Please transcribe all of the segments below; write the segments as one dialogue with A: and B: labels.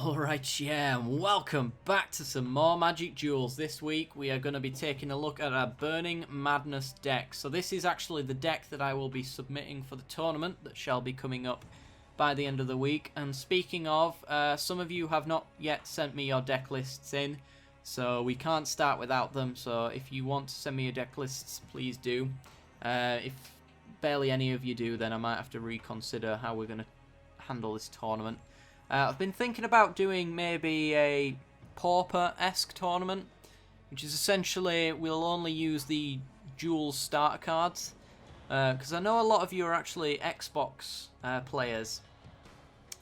A: Alright, yeah, and welcome back to some more Magic Duels. This week we are going to be taking a look at our Burning Madness deck. So this is actually the deck that I will be submitting for the tournament that shall be coming up by the end of the week. And speaking of, some of you have not yet sent me your deck lists in, so we can't start without them. So if you want to send me your deck lists, please do. If barely any of you do, then I might have to reconsider how we're going to handle this tournament. I've been thinking about doing maybe a Pauper-esque tournament, which is essentially we'll only use the Duels starter cards, because I know a lot of you are actually Xbox players.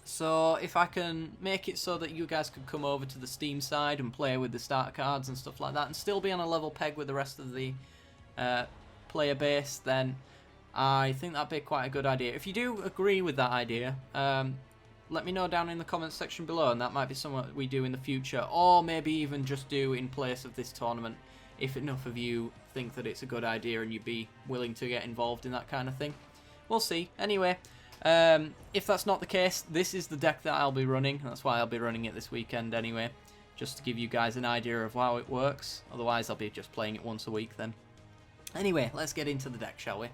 A: So if I can make it so that you guys could come over to the Steam side and play with the starter cards and stuff like that, and still be on a level peg with the rest of the player base, then I think that'd be quite a good idea. If you do agree with that idea, let me know down in the comments section below, and that might be something we do in the future, or maybe even just do in place of this tournament, if enough of you think that it's a good idea and you'd be willing to get involved in that kind of thing. We'll see. Anyway, if that's not the case, this is the deck that I'll be running. That's why I'll be running it this weekend anyway, just to give you guys an idea of how it works. Otherwise, I'll be just playing it once a week then. Anyway, let's get into the deck, shall we?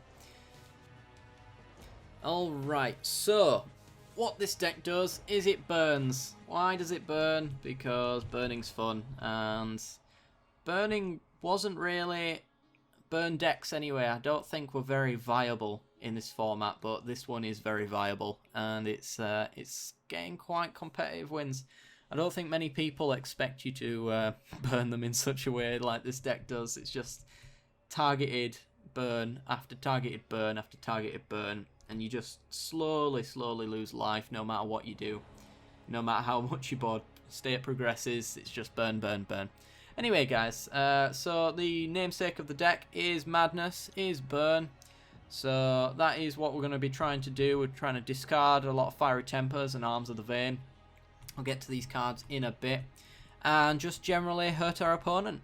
A: Alright, so what this deck does is it burns. Why does it burn? Because burning's fun, and burning wasn't really... Burn decks anyway, I don't think were very viable in this format, but this one is very viable, and it's getting quite competitive wins. I don't think many people expect you to burn them in such a way like this deck does. It's just targeted burn after targeted burn after targeted burn, and you just slowly lose life no matter what you do. No matter how much you board state progresses, it's just burn. Anyway, guys, so the namesake of the deck is Madness, is burn. So that is what we're going to be trying to do. We're trying to discard a lot of Fiery Tempers and Arms of the Vein. I'll get to these cards in a bit. And just generally hurt our opponent.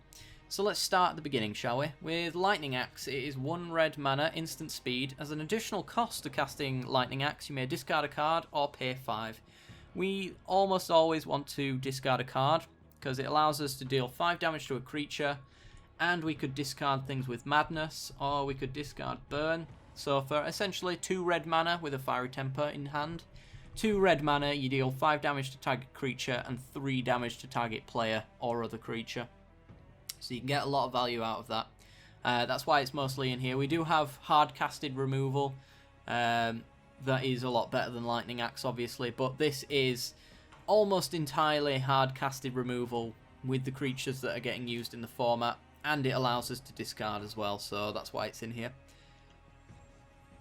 A: So let's start at the beginning, shall we? With Lightning Axe, it is 1 red mana, instant speed. As an additional cost to casting Lightning Axe, you may discard a card or pay 5. We almost always want to discard a card, because it allows us to deal 5 damage to a creature, and we could discard things with Madness, or we could discard Burn. So for essentially 2 red mana with a Fiery Temper in hand, 2 red mana, you deal 5 damage to target creature, and 3 damage to target player or other creature. So you can get a lot of value out of that. That's why it's mostly in here. We do have hard-casted removal. That is a lot better than Lightning Axe, obviously. But this is almost entirely hard-casted removal with the creatures that are getting used in the format. And it allows us to discard as well, so that's why it's in here.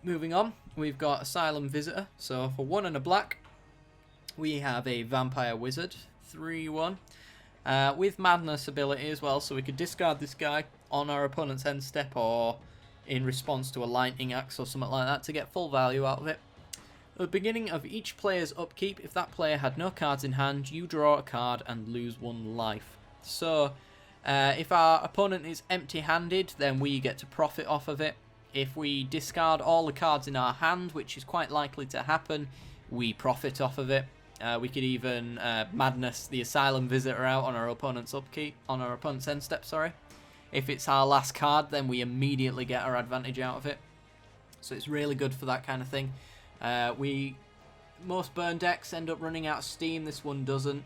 A: Moving on, we've got Asylum Visitor. So for 1 and a black, we have a Vampire Wizard, 3/1. With Madness ability as well, so we could discard this guy on our opponent's end step or in response to a Lightning Axe or something like that to get full value out of it. At the beginning of each player's upkeep, if that player had no cards in hand, you draw a card and lose 1 life. So if our opponent is empty-handed, then we get to profit off of it. If we discard all the cards in our hand, which is quite likely to happen, we profit off of it. We could even Madness the Asylum Visitor out on our opponent's upkeep, on our opponent's end step, sorry. If it's our last card, then we immediately get our advantage out of it. So it's really good for that kind of thing. Most burn decks end up running out of steam. This one doesn't.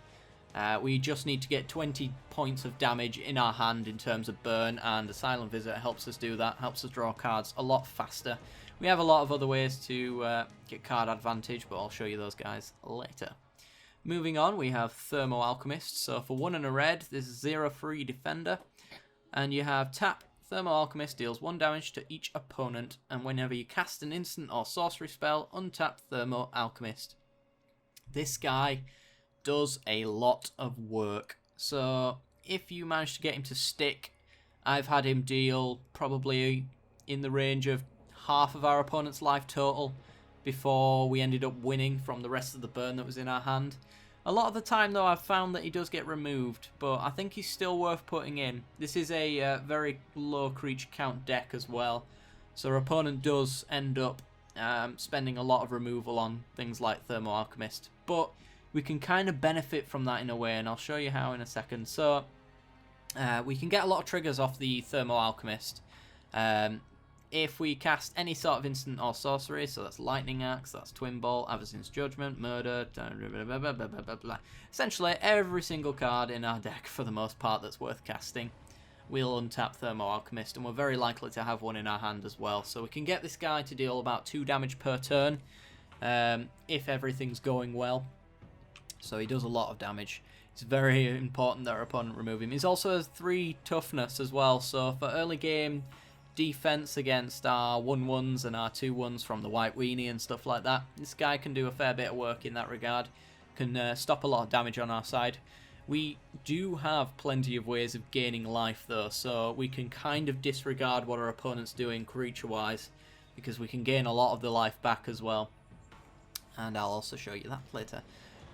A: We just need to get 20 points of damage in our hand in terms of burn, and Asylum Visitor helps us do that. Helps us draw cards a lot faster. We have a lot of other ways to get card advantage, but I'll show you those guys later. Moving on, we have Thermo Alchemists. So for 1 and a red, this is 0/3 defender. And you have tap. Thermo Alchemist deals 1 damage to each opponent. And whenever you cast an instant or sorcery spell, untap Thermo Alchemist. This guy does a lot of work. So if you manage to get him to stick, I've had him deal probably in the range of half of our opponent's life total before we ended up winning from the rest of the burn that was in our hand. A lot of the time, though, I've found that he does get removed, but I think he's still worth putting in. This is a very low creature count deck as well, so our opponent does end up spending a lot of removal on things like Thermo Alchemist. But we can kind of benefit from that in a way, and I'll show you how in a second. So we can get a lot of triggers off the Thermo Alchemist. If we cast any sort of instant or sorcery, so that's Lightning Axe, that's Twin Bolt, Avacyn's Judgment, Murder, blah, blah, blah, blah, blah. Essentially every single card in our deck, for the most part, that's worth casting, we'll untap Thermo Alchemist, and we're very likely to have one in our hand as well. So we can get this guy to deal about 2 damage per turn, if everything's going well. So he does a lot of damage. It's very important that our opponent remove him. He's also has 3 toughness as well, so for early game defense against our 1/1s and our 2/1s from the White Weenie and stuff like that, this guy can do a fair bit of work in that regard. Can stop a lot of damage on our side. We do have plenty of ways of gaining life though, so we can kind of disregard what our opponent's doing creature-wise, because we can gain a lot of the life back as well. And I'll also show you that later.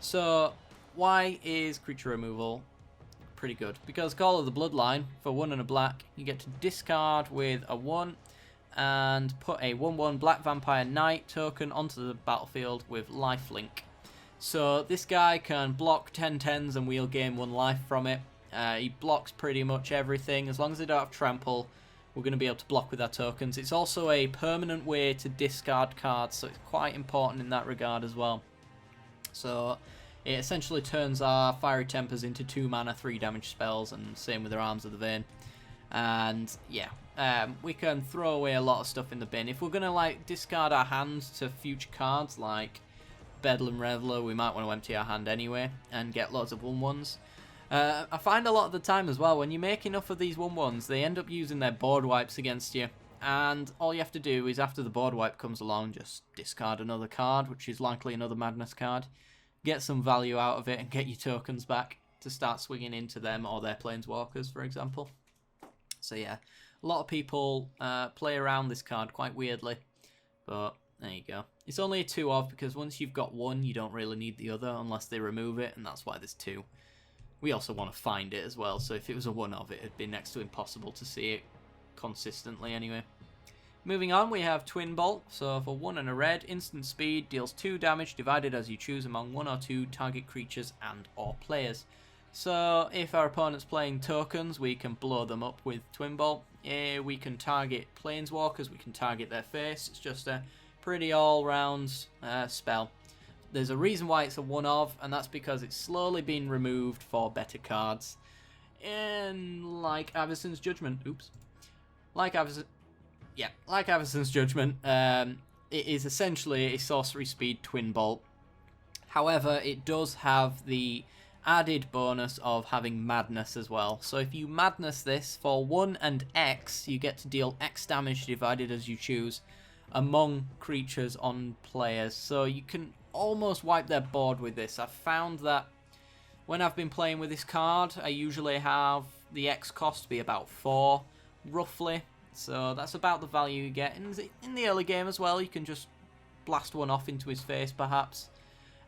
A: So why is creature removal pretty good? Because Call of the Bloodline, for 1 and a black, you get to discard with a 1 and put a 1/1 Black Vampire Knight token onto the battlefield with lifelink. So this guy can block 10/10s and we'll gain 1 life from it. He blocks pretty much everything. As long as they don't have trample, we're going to be able to block with our tokens. It's also a permanent way to discard cards, so it's quite important in that regard as well. So it essentially turns our Fiery Tempers into 2 mana, 3 damage spells, and same with our Arms of the Vein. And yeah, we can throw away a lot of stuff in the bin. If we're going to like discard our hands to future cards like Bedlam Reveler, we might want to empty our hand anyway and get loads of 1/1s. I find a lot of the time as well, when you make enough of these 1/1s, they end up using their board wipes against you. And all you have to do is, after the board wipe comes along, just discard another card, which is likely another Madness card. Get some value out of it and get your tokens back to start swinging into them or their Planeswalkers, for example. So yeah, a lot of people play around this card quite weirdly, but there you go. It's only a 2 of, because once you've got 1, you don't really need the other unless they remove it, and that's why there's 2. We also want to find it as well, so if it was a 1 of, it'd be next to impossible to see it consistently anyway. Moving on, we have Twin Bolt. So for 1 and a red, instant speed, deals 2 damage divided as you choose among 1 or 2 target creatures and or players. So if our opponent's playing tokens, we can blow them up with Twin Bolt. We can target Planeswalkers, we can target their face. It's just a pretty all-round spell. There's a reason why it's a 1 of, and that's because it's slowly been removed for better cards. And like Avacyn's Judgment, like Avacyn's Judgment, it is essentially a sorcery speed Twin Bolt. However, it does have the added bonus of having Madness as well. So if you Madness this for 1 and X, you get to deal X damage divided as you choose among creatures on players. So you can almost wipe their board with this. I've found that when I've been playing with this card, I usually have the X cost be about 4, roughly. So that's about the value you get. In the early game as well, you can just blast 1 off into his face, perhaps.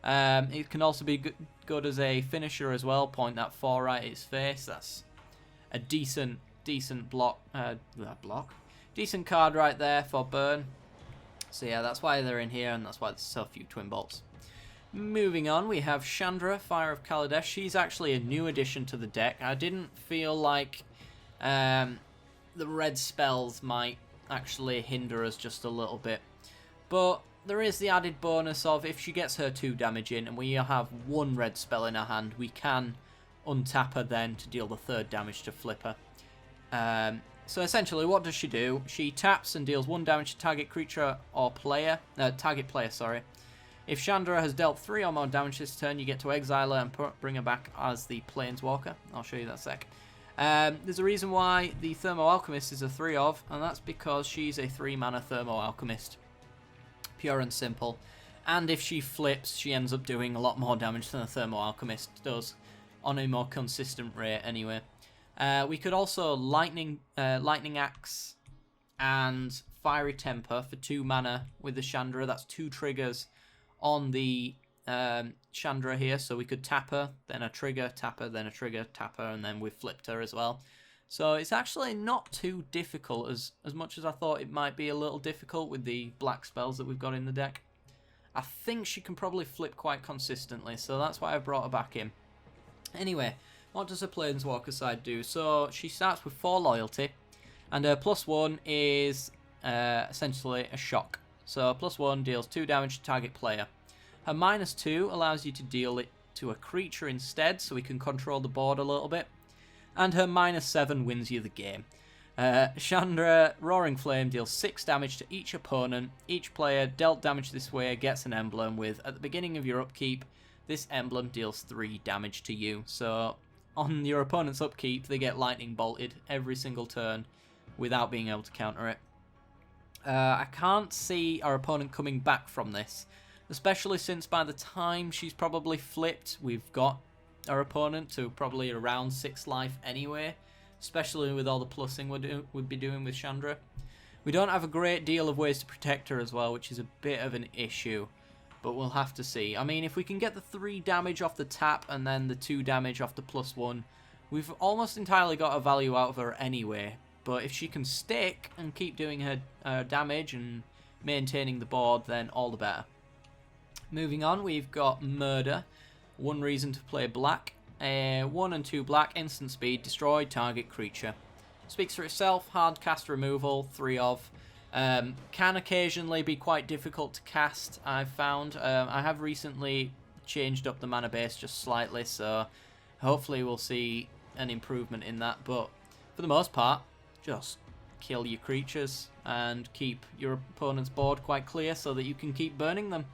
A: It can also be good as a finisher as well. Point that 4 right at his face. That's a decent decent card right there for burn. So yeah, that's why they're in here, and that's why there's so few Twin Bolts. Moving on, we have Chandra, Fire of Kaladesh. She's actually a new addition to the deck. I didn't feel like the red spells might actually hinder us just a little bit. But there is the added bonus of, if she gets her 2 damage in and we have 1 red spell in her hand, we can untap her then to deal the 3rd damage to flip her. So essentially, what does she do? She taps and deals 1 damage to target creature or player. Target player, sorry. If Chandra has dealt 3 or more damage this turn, you get to exile her and bring her back as the Planeswalker. I'll show you that sec. There's a reason why the Thermo Alchemist is a 3 of, and that's because she's a 3 mana Thermo Alchemist. Pure and simple. And if she flips, she ends up doing a lot more damage than a Thermo Alchemist does, on a more consistent rate anyway. We could also Lightning Axe and Fiery Temper for 2 mana with the Chandra. That's 2 triggers on the Chandra here, so we could tap her, then a trigger, tap her, then a trigger, tap her, and then we've flipped her as well. So it's actually not too difficult, as much as I thought it might be a little difficult with the black spells that we've got in the deck. I think she can probably flip quite consistently, so that's why I brought her back in. Anyway, what does her Planeswalker side do? So she starts with 4 loyalty, and her +1 is essentially a shock. So +1 deals 2 damage to target player. Her -2 allows you to deal it to a creature instead, so we can control the board a little bit. And her -7 wins you the game. Chandra, Roaring Flame, deals 6 damage to each opponent. Each player dealt damage this way gets an emblem with, at the beginning of your upkeep, this emblem deals 3 damage to you. So on your opponent's upkeep, they get lightning bolted every single turn without being able to counter it. I can't see our opponent coming back from this, especially since by the time she's probably flipped, we've got our opponent to probably around 6 life anyway, especially with all the plussing we'd be doing with Chandra. We don't have a great deal of ways to protect her as well, which is a bit of an issue, but we'll have to see. I mean, if we can get the 3 damage off the tap and then the 2 damage off the +1, we've almost entirely got a value out of her anyway. But if she can stick and keep doing her damage and maintaining the board, then all the better. Moving on, we've got Murder. 1 reason to play black. 1 and 2 black, instant speed, destroy target creature. Speaks for itself, hard cast removal, 3 of. Can occasionally be quite difficult to cast, I've found. I have recently changed up the mana base just slightly, so hopefully we'll see an improvement in that. But for the most part, just kill your creatures and keep your opponent's board quite clear so that you can keep burning them.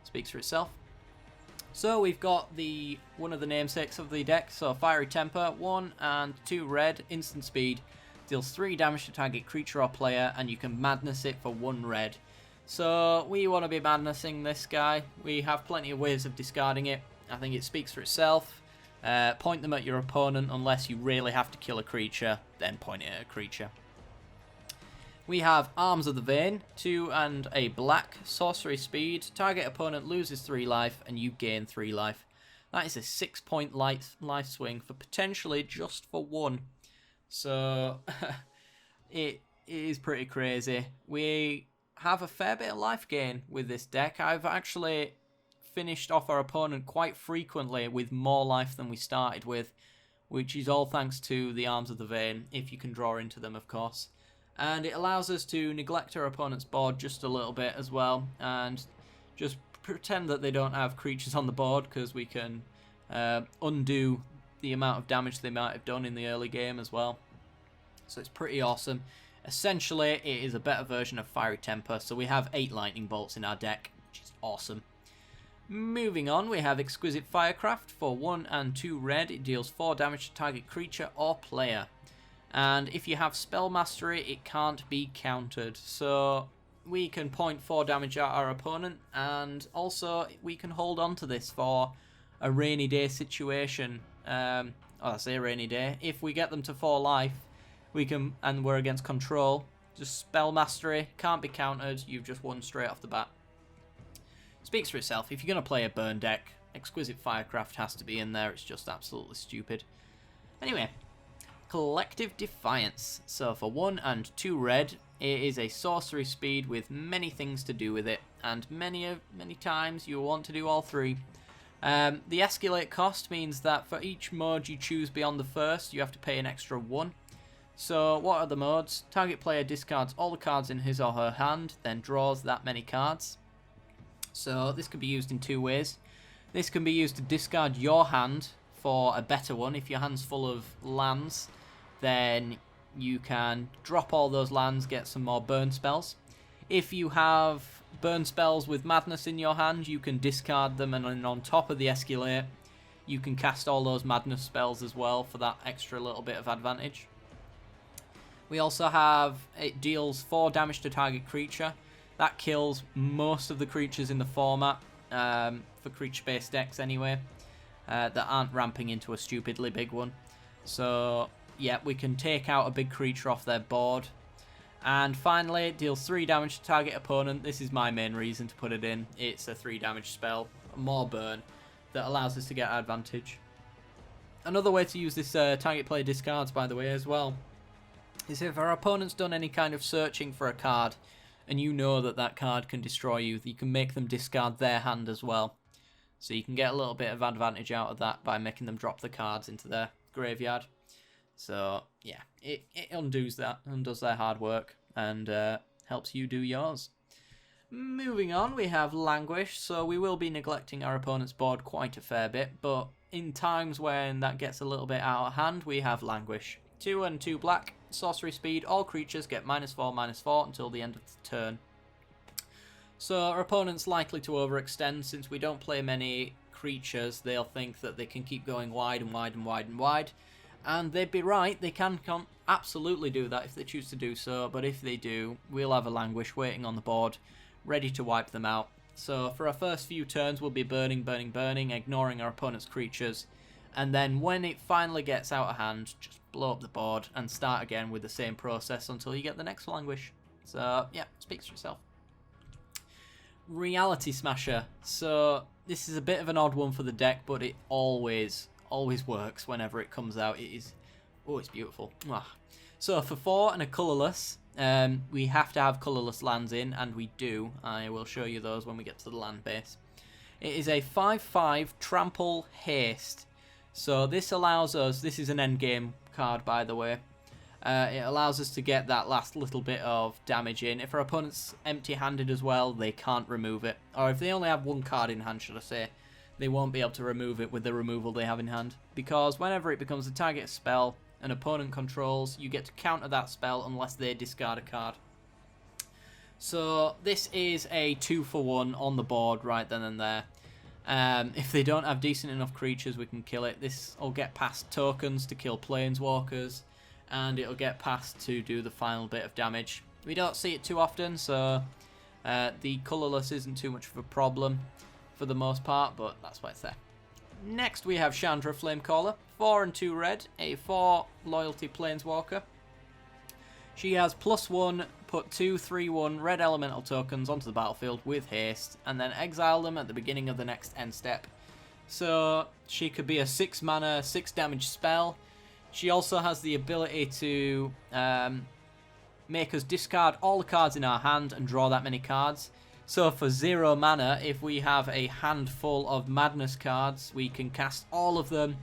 A: Speaks for itself. So we've got one of the namesakes of the deck, so Fiery Temper, 1 and 2 red, instant speed, deals 3 damage to target creature or player, and you can madness it for 1 red. So we want to be madnessing this guy. We have plenty of ways of discarding it. I think it speaks for itself. Point them at your opponent unless you really have to kill a creature, then point it at a creature. We have Arms of the Vein, 2 and a black, sorcery speed, target opponent loses 3 life and you gain 3 life. That is a 6-point life swing for potentially just for 1. So it is pretty crazy. We have a fair bit of life gain with this deck. I've actually finished off our opponent quite frequently with more life than we started with, which is all thanks to the Arms of the Vein, if you can draw into them, of course. And it allows us to neglect our opponent's board just a little bit as well, and just pretend that they don't have creatures on the board, because we can undo the amount of damage they might have done in the early game as well. So it's pretty awesome. Essentially, it is a better version of Fiery Temper, so we have 8 lightning bolts in our deck, which is awesome. Moving on, we have Exquisite Firecraft. For 1 and 2 red, it deals 4 damage to target creature or player. And if you have Spell Mastery, it can't be countered. So we can point 4 damage at our opponent, and also we can hold on to this for a rainy day situation. I say rainy day. If we get them to 4 life, we can, and we're against control, just Spell Mastery, can't be countered, you've just won straight off the bat. Speaks for itself. If you're going to play a burn deck, Exquisite Firecraft has to be in there. It's just absolutely stupid. Anyway, Collective Defiance. So for 1 and 2 red, it is a sorcery speed with many things to do with it, and many times you want to do all 3. The escalate cost means that for each mode you choose beyond the first, you have to pay an extra 1. So what are the modes? Target player discards all the cards in his or her hand, then draws that many cards. So this can be used in 2 ways. This can be used to discard your hand for a better one. If your hand's full of lands, then you can drop all those lands, get some more burn spells. If you have burn spells with madness in your hand, you can discard them, and then on top of the escalate, you can cast all those madness spells as well for that extra little bit of advantage. We also have, it deals 4 damage to target creature. That kills most of the creatures in the format, for creature-based decks anyway, that aren't ramping into a stupidly big one. So, yeah, we can take out a big creature off their board. And finally, it deals 3 damage to target opponent. This is my main reason to put it in. It's a 3 damage spell, more burn, that allows us to get advantage. Another way to use this target player discards, by the way, as well, is if our opponent's done any kind of searching for a card, and you know that that card can destroy you, you can make them discard their hand as well. So you can get a little bit of advantage out of that by making them drop the cards into their graveyard. So yeah, it undoes their hard work, and helps you do yours. Moving on, we have Languish, so we will be neglecting our opponent's board quite a fair bit, but in times when that gets a little bit out of hand, we have Languish. 2 and 2 black, sorcery speed, all creatures get -4/-4 until the end of the turn. So our opponent's likely to overextend. Since we don't play many creatures, they'll think that they can keep going wide and wide and wide and wide, and they'd be right, they can absolutely do that if they choose to do so, but if they do, we'll have a Languish waiting on the board, ready to wipe them out. So for our first few turns, we'll be burning, ignoring our opponent's creatures, and then when it finally gets out of hand, just blow up the board and start again with the same process until you get the next Languish. So yeah, speaks for yourself. Reality Smasher. So this is a bit of an odd one for the deck, but it always works whenever it comes out. It's beautiful. So for 4 and a colourless, we have to have colourless lands in, and we do. I will show you those when we get to the land base. It is a 5/5 Trample Haste. So this allows us, this is an endgame card by the way, it allows us to get that last little bit of damage in. If our opponent's empty-handed as well, they can't remove it. Or if they only have one card in hand, should I say, they won't be able to remove it with the removal they have in hand. Because whenever it becomes a target spell an opponent controls, you get to counter that spell unless they discard a card. So this is a 2-for-1 on the board right then and there. If they don't have decent enough creatures, we can kill it. This will get past tokens to kill planeswalkers, and it'll get past to do the final bit of damage. We don't see it too often, so the colourless isn't too much of a problem for the most part, but that's why it's there. Next we have Chandra, Flamecaller. 4 and 2 red, a 4 loyalty planeswalker. She has +1, put 2 3/1 red elemental tokens onto the battlefield with haste, and then exile them at the beginning of the next end step. So she could be a 6 mana, 6 damage spell. She also has the ability to make us discard all the cards in our hand and draw that many cards. So for 0 mana, if we have a handful of madness cards, we can cast all of them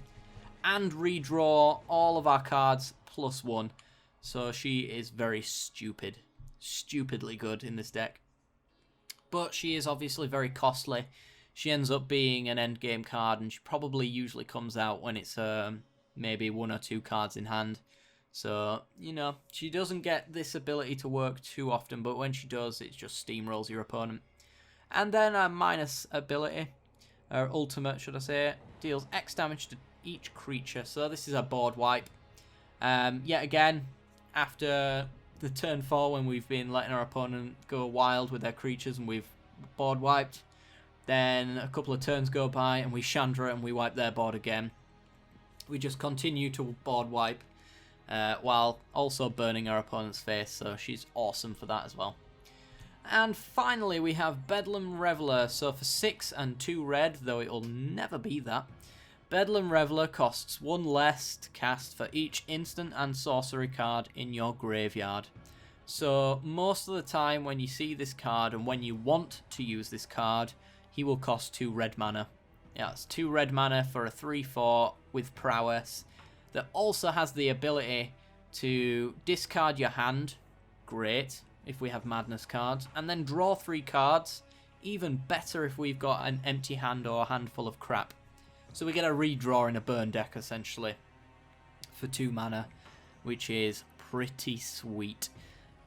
A: and redraw all of our cards +1. So she is very stupidly good in this deck. But she is obviously very costly. She ends up being an endgame card, and she probably usually comes out when it's maybe 1 or 2 cards in hand. So, you know, she doesn't get this ability to work too often, but when she does, it just steamrolls your opponent. And then our minus ability, or ultimate should I say, deals X damage to each creature. So this is a board wipe. Yet again, after the turn 4, when we've been letting our opponent go wild with their creatures and we've board wiped, then a couple of turns go by and we Chandra and we wipe their board again. We just continue to board wipe while also burning our opponent's face, so she's awesome for that as well. And finally we have Bedlam Reveler. So for 6 and 2 red, though it will never be that, Bedlam Reveler costs 1 less to cast for each instant and sorcery card in your graveyard. So most of the time when you see this card and when you want to use this card, he will cost 2 red mana. Yeah, it's 2 red mana for a 3/4 with prowess that also has the ability to discard your hand. Great if we have madness cards, and then draw 3 cards. Even better if we've got an empty hand or a handful of crap. So we get a redraw in a burn deck essentially for 2 mana, which is pretty sweet.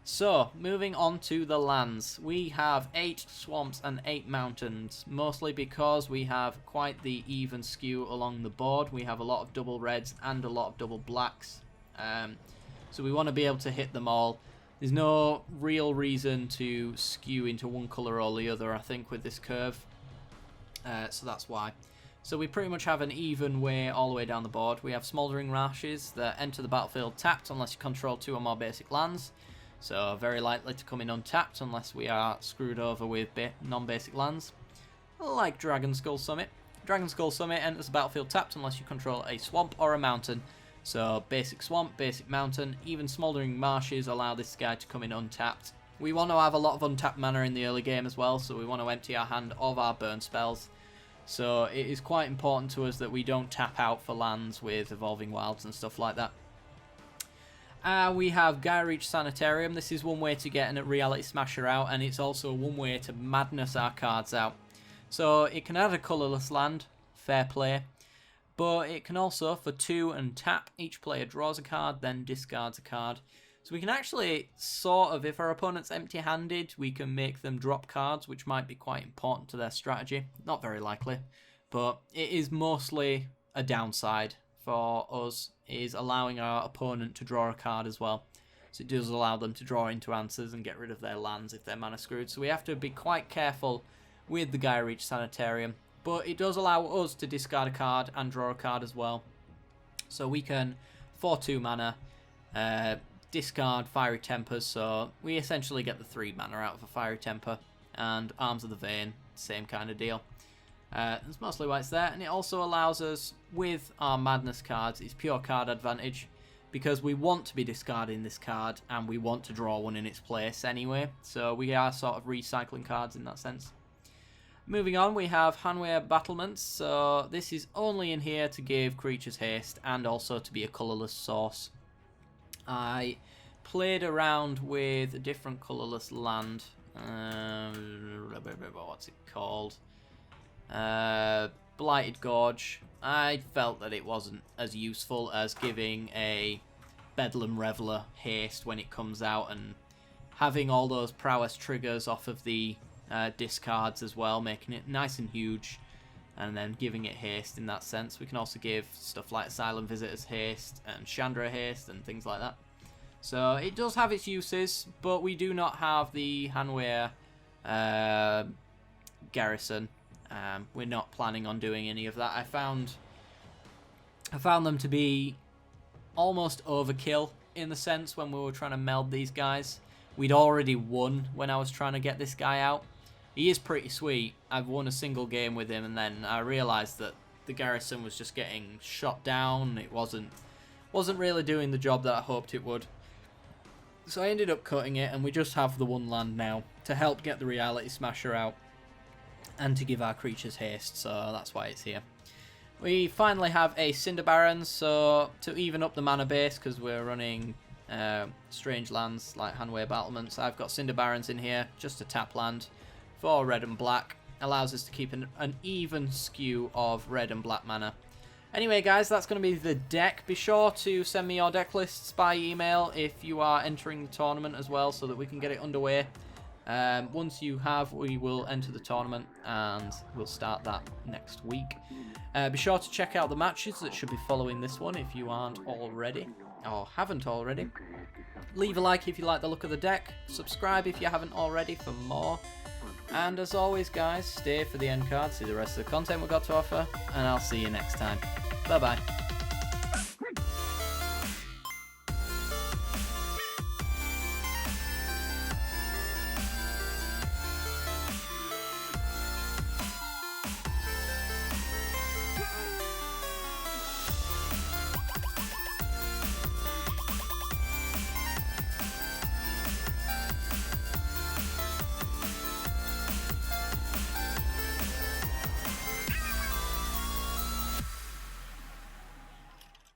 A: So moving on to the lands, we have 8 swamps and 8 mountains, mostly because we have quite the even skew along the board. We have a lot of double reds and a lot of double blacks, so we want to be able to hit them all. There's no real reason to skew into one colour or the other, I think, with this curve, so that's why. So we pretty much have an even way all the way down the board. We have Smouldering Marshes that enter the battlefield tapped unless you control 2 or more basic lands. So very likely to come in untapped unless we are screwed over with non-basic lands. Like Dragon Skull Summit. Dragon Skull Summit enters the battlefield tapped unless you control a swamp or a mountain. So basic swamp, basic mountain, even Smouldering Marshes allow this guy to come in untapped. We want to have a lot of untapped mana in the early game as well, so we want to empty our hand of our burn spells. So it is quite important to us that we don't tap out for lands with Evolving Wilds and stuff like that. We have Gyreach Sanitarium. This is one way to get a Reality Smasher out, and it's also one way to madness our cards out. So it can add a colourless land, fair play, but it can also, for 2 and tap, each player draws a card, then discards a card. So we can actually sort of, if our opponent's empty-handed, we can make them drop cards, which might be quite important to their strategy. Not very likely, but it is mostly a downside for us, is allowing our opponent to draw a card as well. So it does allow them to draw into answers and get rid of their lands if they're mana screwed. So we have to be quite careful with the Gyreach Sanitarium. But it does allow us to discard a card and draw a card as well. So we can, for 2 mana, discard Fiery Tempers, so we essentially get the 3 mana out of a Fiery Temper, and Arms of the Vein, same kind of deal. That's mostly why it's there, and it also allows us, with our Madness cards, it's pure card advantage, because we want to be discarding this card, and we want to draw one in its place anyway, so we are sort of recycling cards in that sense. Moving on, we have Hanweir Battlements, so this is only in here to give creatures haste, and also to be a colourless source. I played around with a different colourless land. What's it called? Blighted Gorge. I felt that it wasn't as useful as giving a Bedlam Reveler haste when it comes out, and having all those prowess triggers off of the discards as well, making it nice and huge, and then giving it haste in that sense. We can also give stuff like Asylum Visitors haste and Chandra haste and things like that. So it does have its uses, but we do not have the Hanweir Garrison. We're not planning on doing any of that. I found them to be almost overkill in the sense when we were trying to meld these guys. We'd already won when I was trying to get this guy out. He is pretty sweet. I've won a single game with him, and then I realised that the garrison was just getting shot down. It wasn't really doing the job that I hoped it would. So I ended up cutting it, and we just have the 1 land now to help get the Reality Smasher out and to give our creatures haste, so that's why it's here. We finally have a Cinder Barons, so to even up the mana base, because we're running strange lands like Hanweir Battlements, I've got Cinder Barons in here, just a tap land for red and black. Allows us to keep an even skew of red and black mana. Anyway, guys, that's going to be the deck. Be sure to send me your deck lists by email if you are entering the tournament as well, so that we can get it underway. Once you have, we will enter the tournament, and we'll start that next week. Be sure to check out the matches that should be following this one if you aren't already, or haven't already. Leave a like if you like the look of the deck. Subscribe if you haven't already for more. And as always, guys, stay for the end card, see the rest of the content we've got to offer, and I'll see you next time. Bye-bye.